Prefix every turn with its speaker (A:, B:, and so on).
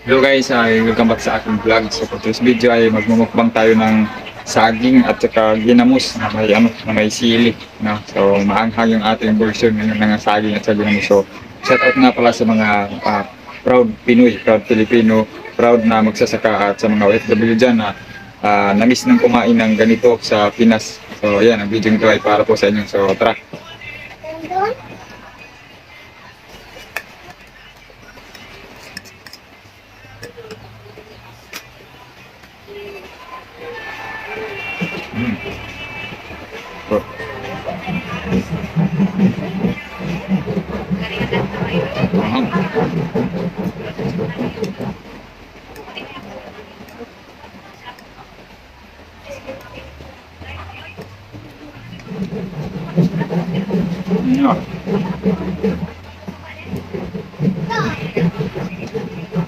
A: Hello guys, welcome back sa aking vlog. So for today's video ay magmumukbang tayo ng saging at saka ginamos na may sili. No? So maanghang yung ating version ngayon ng saging at saka ginamos. So shout out nga pala sa mga proud Pinoy, proud Filipino, proud na magsasaka at sa mga OFW dyan na namiss ng kumain ng ganito sa Pinas. So yan, ang video nito ay para po sa inyo. So tara! Oh.